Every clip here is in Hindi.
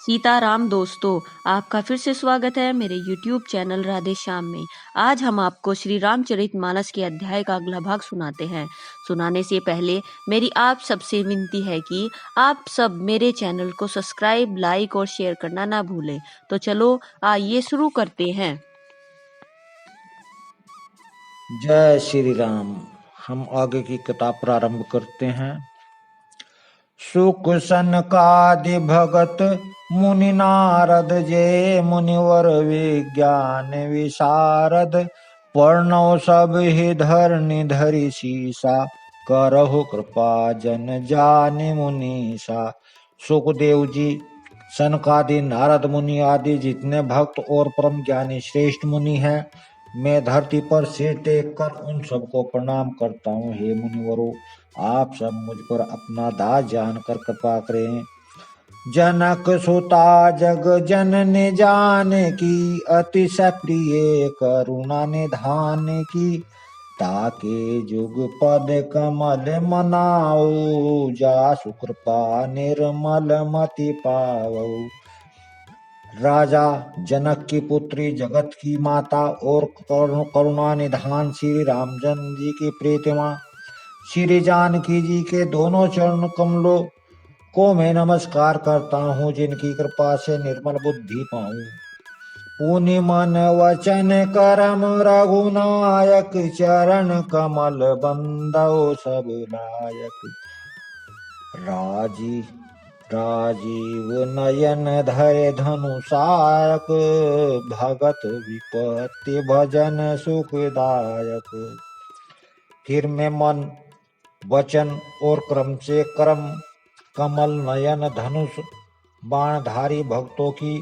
सीताराम दोस्तों, आपका फिर से स्वागत है मेरे YouTube चैनल राधे श्याम में। आज हम आपको श्री रामचरितमानस के अध्याय का अगला भाग सुनाते हैं। सुनाने से पहले मेरी आप सबसे विनती है कि आप सब मेरे चैनल को सब्सक्राइब, लाइक और शेयर करना ना भूलें। तो चलो आइए शुरू करते हैं। जय श्री राम। हम आगे की किताब प्रारंभ करते हैं। सुख सनकादि भगत मुनि नारद जय मुनिवर विज्ञान विशारद पर्णव सब ही धरनि धरि सीसा करहु कृपा जन जानि मुनीसा। सुखदेव जी, सनकादि, नारद मुनि आदि जितने भक्त और परम ज्ञानी श्रेष्ठ मुनि हैं, मैं धरती पर सिर टेक कर उन सबको प्रणाम करता हूँ। हे मुनिवरों, आप सब मुझ पर अपना दास जानकर कृपा करें। जनक सुता जग जननी जान की अतिशय प्रिय करुणा निधान की। ताके जुग पद कमल मनाओ जासु कृपा निर्मल मति पाओ। राजा जनक की पुत्री, जगत की माता और करुणा निधान श्री रामचंद्र जी की प्रीतिमा श्री जानकी जी के दोनों चरण कमलों को मैं नमस्कार करता हूँ, जिनकी कृपा से निर्मल बुद्धि पाऊं। पुनि मन वचन करम रघुनायक चरण कमल बंदो सब लायक। राजीव नयन धरे धनुषायक भगत विपत्ति भजन सुखदायक। फिर मैं मन, वचन और क्रम से करम, कमल, नयन, धनुष, बाणधारी भक्तों की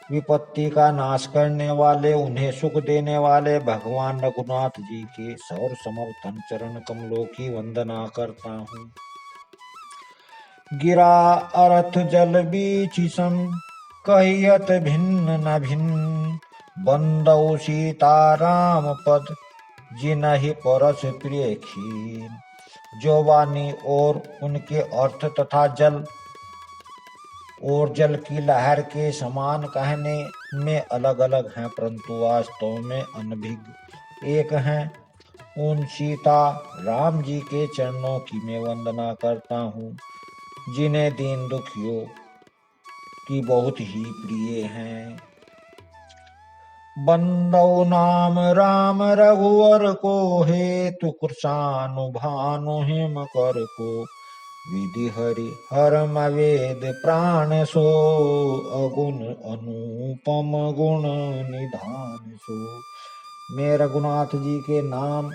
विपत्ति का नाश करने वाले, उन्हें सुख देने वाले भगवान रघुनाथ जी के सौर समर्थन चरण कमलों की वंदना करता हूँ। गिरा अर्थ जल बीच सम कहियत भिन्न न भिन्न। बंदौ सीता राम पद जिनहि परस प्रिय खीन। जो वाणी और उनके अर्थ तथा जल और जल की लहर के समान कहने में अलग अलग हैं, परंतु वास्तव में अनभिज्ञ एक हैं। उन सीता राम जी के चरणों की मैं वंदना करता हूँ, जिन्हें दीन दुखियों की बहुत ही प्रिय हैं। बंदौ नाम राम रघुवर को हेतु कृषानु भानु हिम कर को। विधि हरि हरम वेद प्राण सो अगुण अनुपम गुण निधान सो। मैं रघुनाथ जी के नाम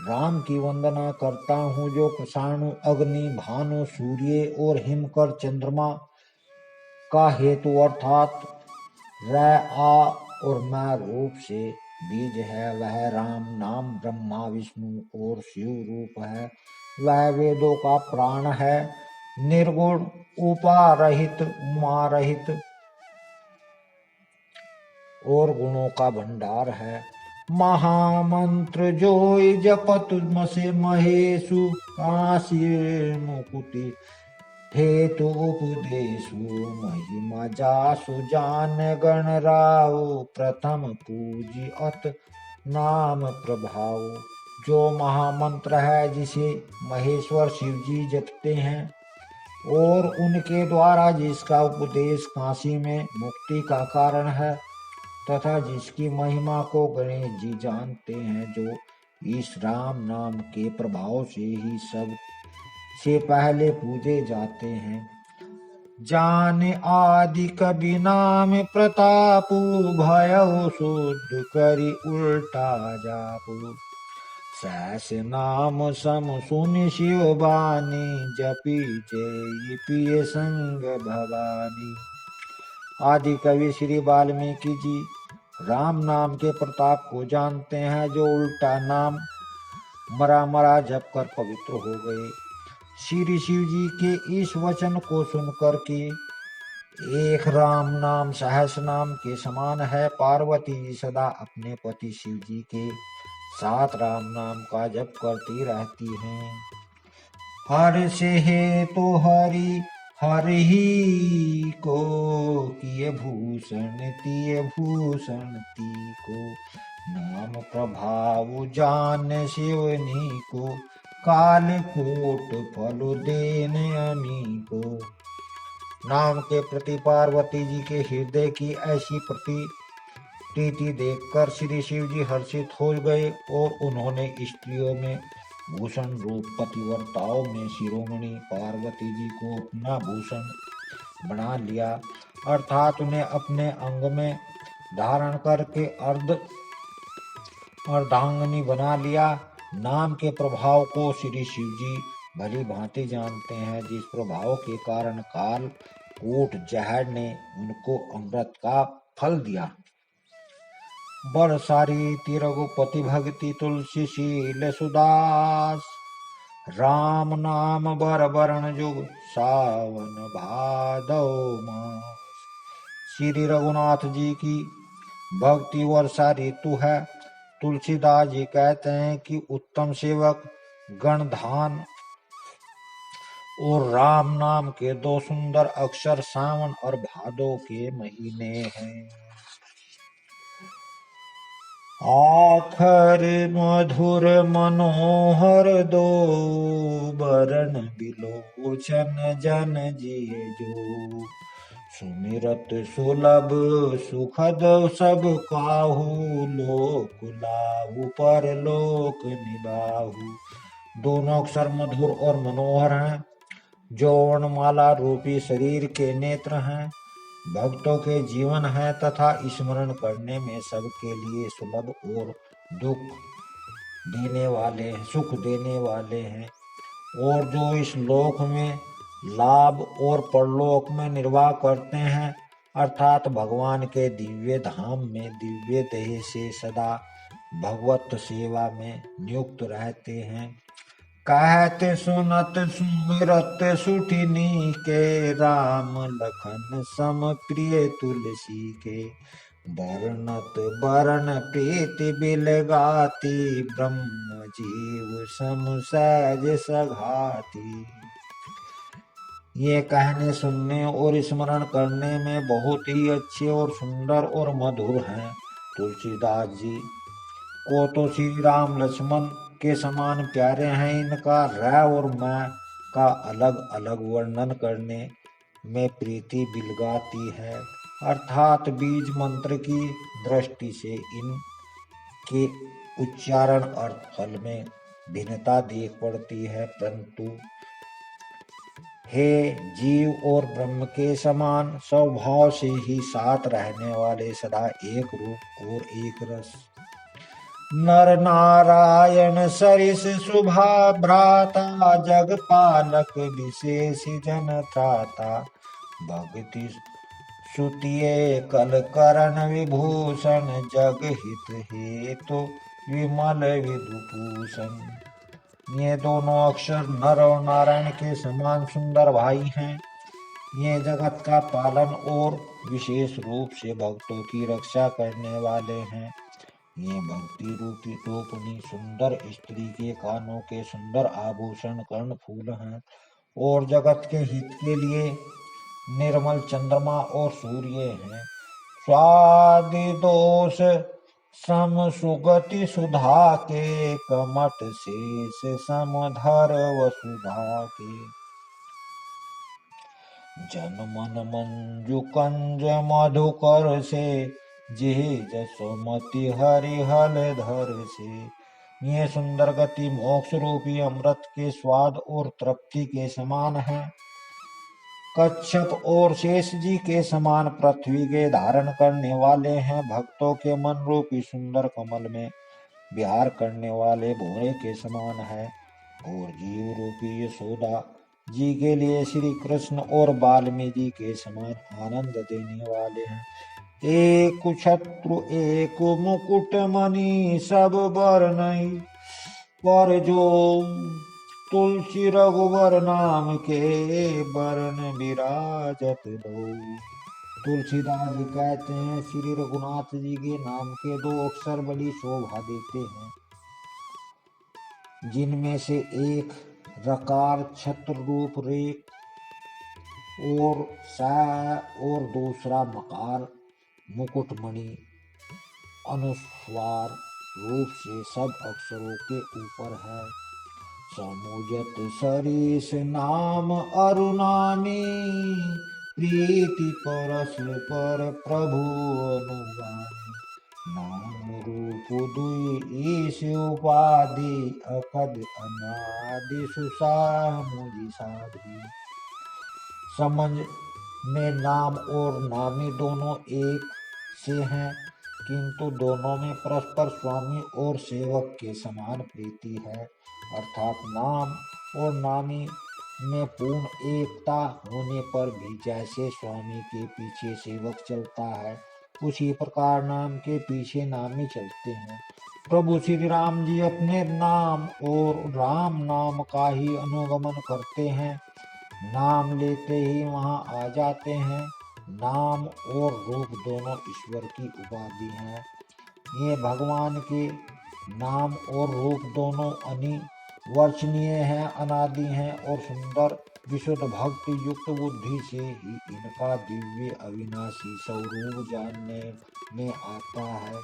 राम की वंदना करता हूँ, जो कृषाणु, अग्नि, भानु, सूर्य और हिमकर चंद्रमा का हेतु अर्थात र, आ और मैं रूप से बीज है। वह राम नाम ब्रह्मा विष्णु और शिव रूप है। वह वेदों का प्राण है, निर्गुण, उपारहित, उमारहित और गुणों का भंडार है। महामंत्र जोई जपत से महेशु काशी मुकुति हेतु उपदेशु। महिमा जासु जान गण राव प्रथम पूजी अत नाम प्रभाव। जो महामंत्र है, जिसे महेश्वर शिव जी जपते हैं और उनके द्वारा जिसका उपदेश काशी में मुक्ति का कारण है, तथा जिसकी महिमा को गणेश जी जानते हैं, जो इस राम नाम के प्रभाव से ही सब से पहले पूजे जाते हैं। जान आदि कवि नाम प्रतापु भयउ शुद्ध करी उल्टा जापु। सहस नाम सम सुनि शिव बानी जपी जय पिय संग भवानी। आदि कवि श्री वाल्मीकि जी राम नाम के प्रताप को जानते हैं, जो उल्टा नाम मरा मरा जप कर पवित्र हो गए। श्री शिव जी के इस वचन को सुनकर के एक राम नाम सहस नाम के समान है। पार्वती जी सदा अपने पति शिव जी के साथ राम नाम का जप करती रहती हैं। हर से हे तो हरि हर ही को किए भूषण तिय भूषण ती को, नाम प्रभाव जान शिवनी को, काल कोट फल देन अनी को। नाम के प्रति पार्वती जी के हृदय की ऐसी प्रीति देखकर श्री शिव जी हर्षित हो गए और उन्होंने स्त्रियों में भूषण रूप पतिव्रताओं में शिरोमणि पार्वती जी को अपना भूषण बना लिया, अर्थात उन्हें अपने अंग में धारण करके अर्धांगिनी बना लिया। नाम के प्रभाव को श्री शिव जी भली भांति जानते हैं, जिस प्रभाव के कारण काल कूट जहर ने उनको अमृत का फल दिया। बर सारी रघुपति भक्ति तुलसी शील सुदास, राम नाम बर बरण जुग सावन भादव मास। श्री रघुनाथ जी की भक्ति वर्षा ऋतु है। तुलसीदास जी कहते हैं कि उत्तम सेवक गणधान और राम नाम के दो सुंदर अक्षर सावन और भादो के महीने हैं। आखर मधुर मनोहर दो, बरन बिलोचन जन जिय जो। सुमिरत सुलभ सुखद सब काहू, लोक लाहू पर लोक निबाहू। दोनों अक्षर मधुर और मनोहर हैं, जो वर्णमाला रूपी शरीर के नेत्र हैं, भक्तों के जीवन है तथा स्मरण करने में सबके लिए सुलभ और दुख देने वाले हैं, सुख देने वाले हैं, और जो इस लोक में लाभ और परलोक में निर्वाह करते हैं, अर्थात भगवान के दिव्य धाम में दिव्य देह से सदा भगवत सेवा में नियुक्त रहते हैं। कहते सुनत सुमिरत सुठिनी के, राम लखन सम प्रिय तुलसी के। बरनत बरन प्रीति बिल गाती, ब्रह्म जीव सम सहज सघाती। ये कहने सुनने और स्मरण करने में बहुत ही अच्छे और सुंदर और मधुर हैं। तुलसीदास जी को तो श्री राम लक्ष्मण के समान प्यारे हैं। इनका र और मैं का अलग अलग वर्णन करने में प्रीति बिलगाती है, अर्थात बीज मंत्र की दृष्टि से इनके उच्चारण अर्थ फल में भिन्नता देख पड़ती है, परंतु हे जीव और ब्रह्म के समान स्वभाव से ही साथ रहने वाले, सदा एक रूप और एक रस। नर नारायण सरिस शुभा भ्राता, जग पालक विशेष जन त्राता। भक्ति सुतिये कल करण विभूषण, जग हित हेतु विमल विदुभूषण। ये दोनों अक्षर नर और नारायण के समान सुंदर भाई हैं। ये जगत का पालन और विशेष रूप से भक्तों की रक्षा करने वाले हैं। ये भक्ति रूपी टोपनी सुंदर स्त्री के कानों के सुंदर आभूषण कर्ण फूल हैं, और जगत के हित के लिए निर्मल चंद्रमा और सूर्य हैं। स्वादि दोष सम सुगति सुधा के, कमट शेष समधर वसुधा के। जन मन मंजु कंज मधुकर से, जिहि जसोमति हरिहल धर से। ये सुंदर गति मोक्ष रूपी अमृत के स्वाद और तृप्ति के समान है। कच्छप और शेष जी के समान पृथ्वी के धारण करने वाले हैं। भक्तों के मन रूपी सुंदर कमल में विहार करने वाले भोरे के समान है, और जीव रूपी यशोदा जी के लिए श्री कृष्ण और वाल्मीकि के समान आनंद देने वाले हैं। एक छत्रु एक मुकुट मणि, सब बरनई पर जो। तुलसी रघुवर नाम के, बरन विराजत लो। तुलसीदास जी कहते हैं श्री रघुनाथ जी के नाम के दो अक्षर बड़ी शोभा देते हैं, जिनमें से एक रकार छत्र रूप रेख और सा और दूसरा मकार मुकुटमणि अनुस्वार रूप से सब अक्षरों के ऊपर है। समुझत सरिस नाम अरुणामी प्रीति परस पर प्रभु अनुगामी। नाम रूप दुई ईश उपाधि अकद अनादि सुसामुझि साधु। समझ में नाम और नामी दोनों एक से हैं, किंतु दोनों में परस्पर स्वामी और सेवक के समान प्रीति है। अर्थात नाम और नामी में पूर्ण एकता होने पर भी जैसे स्वामी के पीछे सेवक चलता है, उसी प्रकार नाम के पीछे नामी चलते हैं। प्रभु श्री राम जी अपने नाम और राम नाम का ही अनुगमन करते हैं। नाम लेते ही वहां आ जाते हैं। नाम और रूप दोनों ईश्वर की उपाधि हैं। ये भगवान के नाम और रूप दोनों अनिवर्चनीय हैं, अनादि हैं और सुंदर। विशुद्ध भक्ति युक्त बुद्धि से ही इनका दिव्य अविनाशी स्वरूप जानने में आता है।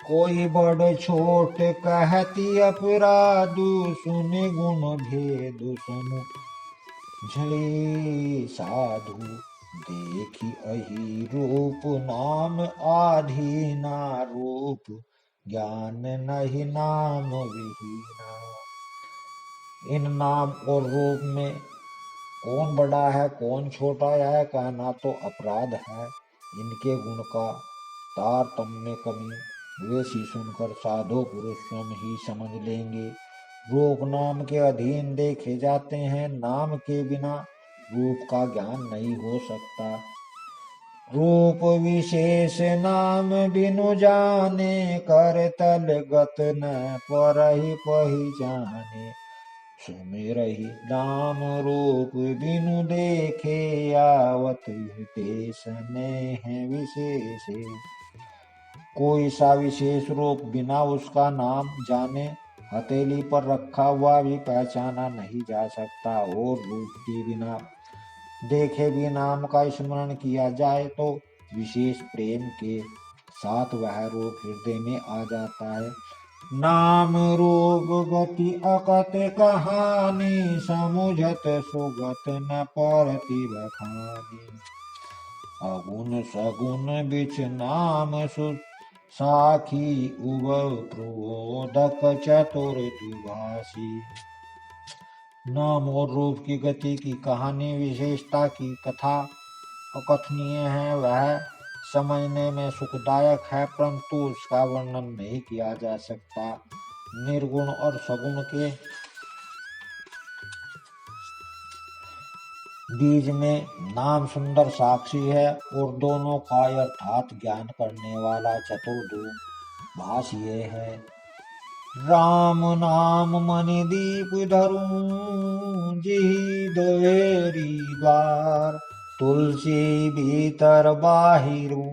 कोई बड़ छोट कहती अपराधु सुने गुण भेदु समु झले साधु। देखी अहि रूप नाम आधीना रूप ज्ञान नहीं नाम विहीना। इन नाम और रूप में कौन बड़ा है कौन छोटा है कहना तो अपराध है। इनके गुण का तारतम्य कमी वैसी सुनकर साधु पुरुष स्वयं ही समझ लेंगे। रूप नाम के अधीन देखे जाते हैं, नाम के बिना रूप का ज्ञान नहीं हो सकता। रूप विशेष नाम बिनु जाने कर तल गत न परहि पहिचाने। सुमिरहि नाम रूप बिनु देखे आवत देश नेह विशेष। कोई सा विशेष रूप बिना उसका नाम जाने हथेली पर रखा हुआ भी पहचाना नहीं जा सकता, और रूप के बिना देखे भी नाम का स्मरण किया जाए तो विशेष प्रेम के साथ वह रूप हृदय में आ जाता है। नाम रूप गति अकत कहानी समुझत सुगत न परति बखानी। अगुण सगुण बिच नाम साखी उब प्रोदक चतुर दुभाषी। नाम और रूप की गति की कहानी विशेषता की कथा अकथनीय है। वह समझने में सुखदायक है, परंतु उसका वर्णन नहीं किया जा सकता। निर्गुण और सगुण के बीज में नाम सुंदर साक्षी है, और दोनों का अर्थात ज्ञान करने वाला चतुर्दुभाष ये है। राम नाम मणि दीप धरूं जी दोहरी द्वार। तुलसी भीतर बाहिरू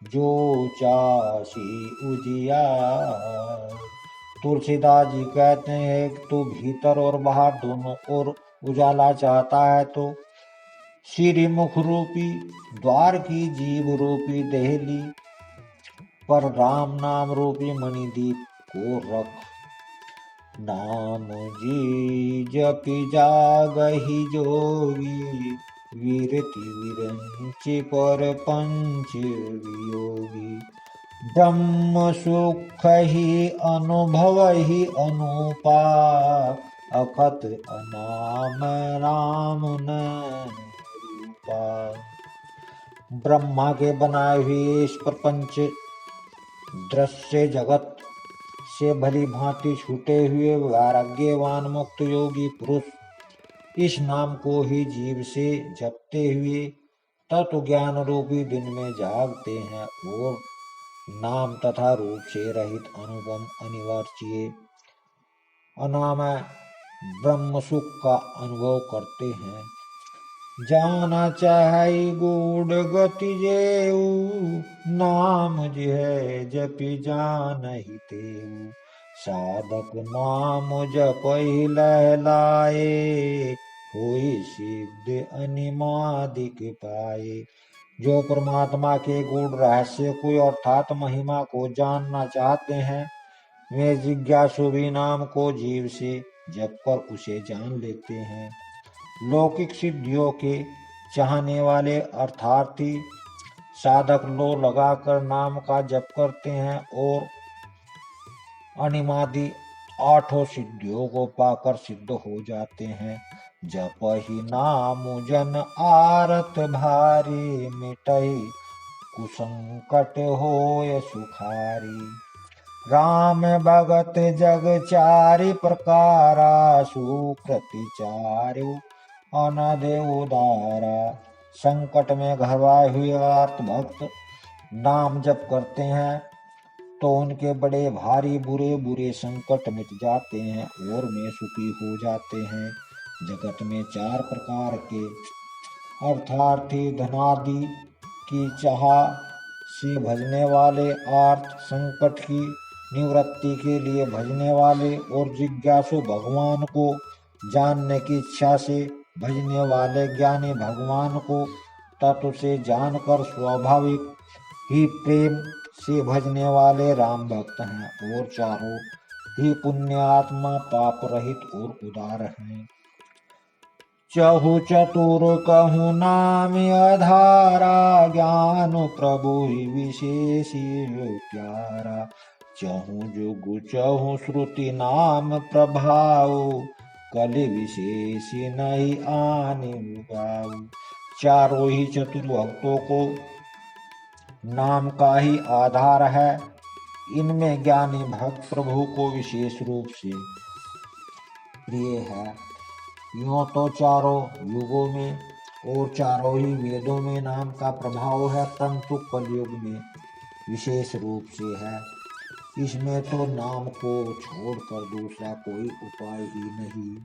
जो चासी उजियार। तुलसीदास जी कहते हैं कि तू भीतर और बाहर दोनों ओर उजाला चाहता है तो श्री मुख रूपी द्वार की जीव रूपी देहली पर राम नाम रूपी मणिदीप को रख। नाम जी जपि जागहि जोगी वीरति विरंचि पर पंच वियोगी। ब्रह्म सुख ही अनुभव ही अनुपा अखत अनाम राम न रूपा। ब्रह्मा के बनाए हुए इस प्रपंच दृश्य जगत से भली भांति छूटे हुए वैराग्यवान मुक्त योगी पुरुष इस नाम को ही जीव से जपते हुए तत्व ज्ञान रूपी दिन में जागते हैं, और नाम तथा रूप से रहित अनुपम अनिवार्य अनामय ब्रह्म सुख का अनुभव करते हैं। जाना चाहे गूढ़ गति जेऊ नाम जिह जपि जानहि तेऊ। साधक नाम जपहि लहलाए होई सिद्ध अनिमादिक पाए। जो परमात्मा के गुण रहस्य को अर्थात महिमा को जानना चाहते हैं, वे जिज्ञासु भी नाम को जीव से जप कर उसे जान लेते हैं। लौकिक सिद्धियों के चाहने वाले अर्थार्थी साधक लो लगाकर नाम का जप करते हैं और अनिमादि आठों सिद्धियों को पाकर सिद्ध हो जाते हैं। जप ही नाम जन आरत भारी, मिटई कुसंकट होय सुखारी। राम भगत जग चारि प्रकारा, सुकृति चारु अनद उदारा। संकट में घबराए हुए आर्त भक्त नाम जप करते हैं तो उनके बड़े भारी बुरे बुरे संकट मिट जाते हैं और वे सुखी हो जाते हैं। जगत में चार प्रकार के अर्थार्थी धनादि की चाह से भजने वाले, आर्थ संकट की निवृत्ति के लिए भजने वाले और जिज्ञासु भगवान को जानने की इच्छा से भजने वाले, ज्ञानी भगवान को तत्व से जानकर स्वाभाविक ही प्रेम से भजने वाले राम भक्त हैं और चारों ही पुण्यात्मा, पाप रहित और उदार हैं। चहु चतुर कहु नाम अधारा, ज्ञान प्रभु विशेषी प्यारा। चहु जुग चहु श्रुति नाम प्रभाव, कलि विशेष नहीं आनि गाऊ। चारों ही चतुर भक्तों को नाम का ही आधार है। इनमें ज्ञानी भक्त प्रभु को विशेष रूप से प्रिय है। यूं तो चारों युगों में और चारों ही वेदों में नाम का प्रभाव है, परंतु कलयुग में विशेष रूप से है। इसमें तो नाम को छोड़कर दूसरा कोई उपाय ही नहीं।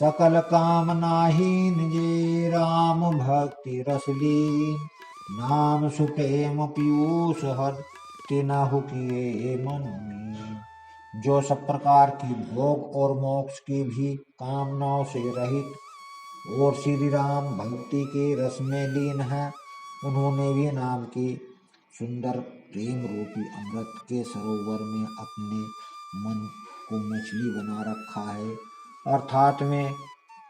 सकल कामनाहीन जे राम भक्ति रसलीन, नाम सुप्रेम पीयूष हर तिनहु किए मन में। जो सब प्रकार की भोग और मोक्ष की भी कामनाओं से रहित और श्री राम भक्ति के रस में लीन है, उन्होंने भी नाम की सुंदर प्रेम रूपी अमृत के सरोवर में अपने मन को मछली बना रखा है। अर्थात में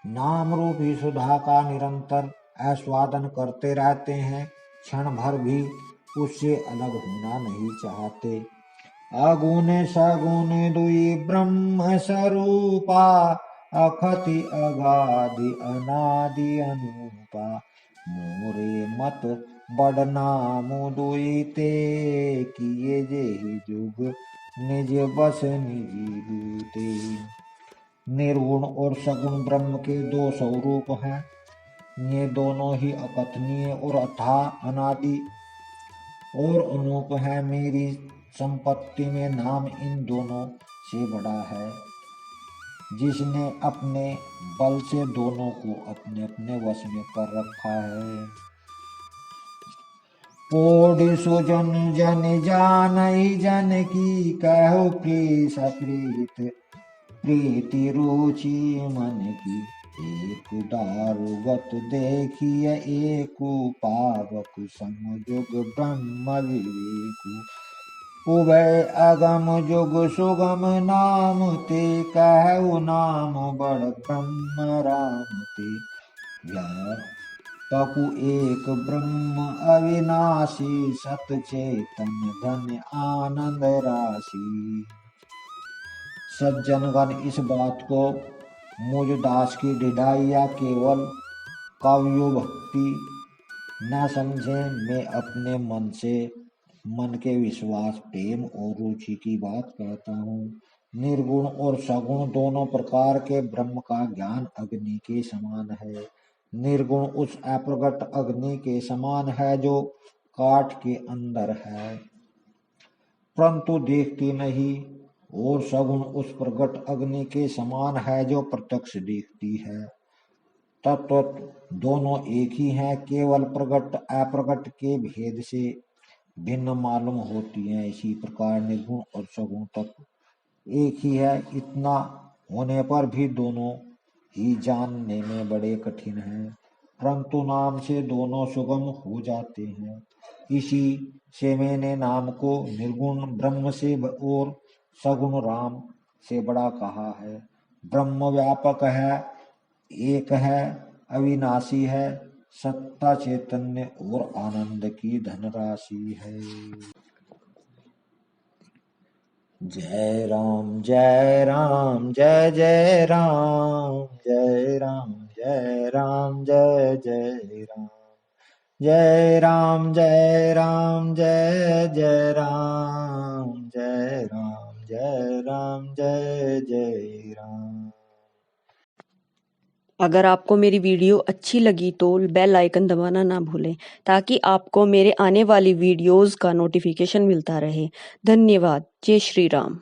नाम रूपी सुधा का निरंतर आस्वादन करते रहते हैं, क्षण भर भी उससे अलग होना नहीं चाहते। अगुण सगुण दुई ब्रह्म स्वरूपा, अखति अगाधि अनादि अनूपा। मोरे मत बड़ नाम दुई ते, किए जेहि जुग निज बस निजी दूते। निर्गुण और सगुण ब्रह्म के दो स्वरूप हैं। ये दोनों ही अकथनीय और अथाह अनादि और अनूप है। मेरी संपत्ति में नाम इन दोनों से बड़ा है। जिसने अपने बल से दोनों को अपने अपने वश में कर रखा है। पोढ़ सुजन जन जानई जन की, कहो प्रीस प्रीत प्रीति रुचि मन की। एक दारुगत देखिए एक पावक, समजुग ब्रह्म विवेकु। उभय अगम जुग सुगम नाम ते, कहु नाम बड़ ब्रह्म राम ते। व्यापकु एक ब्रह्म अविनाशी, सत चेतन धन आनंद राशि। सज्जनगण इस बात को मुझ दास की ढिढाई या केवल काव्यो भक्ति न समझें। मैं अपने मन के विश्वास, प्रेम और रुचि की बात कहता हूँ। निर्गुण और सगुण दोनों प्रकार के ब्रह्म का ज्ञान अग्नि के समान है। निर्गुण उस अप्रगट अग्नि के समान है जो काठ के अंदर है परंतु देखती नहीं, और सगुण उस प्रगट अग्नि के समान है जो प्रत्यक्ष देखती है। तत्व दोनों एक ही हैं, केवल प्रगट अप्रगट के भेद से भिन्न मालूम होती हैं। इसी प्रकार निर्गुण और सगुण तत्व एक ही है। इतना होने पर भी दोनों ही जानने में बड़े कठिन हैं, परंतु नाम से दोनों सुगम हो जाते हैं। इसी से मैंने नाम को निर्गुण ब्रह्म से और सगुण राम से बड़ा कहा है। ब्रह्म व्यापक है, एक है, अविनाशी है, सत्ता चैतन्य और आनंद की धनराशि है। जय राम जय राम जय जय राम, जय राम जय राम जय जय राम, जय राम जय राम जय जय राम, जय राम जय राम जय जय राम। अगर आपको मेरी वीडियो अच्छी लगी तो बेल आइकन दबाना ना भूलें ताकि आपको मेरे आने वाली वीडियोस का नोटिफिकेशन मिलता रहे। धन्यवाद। जय श्री राम।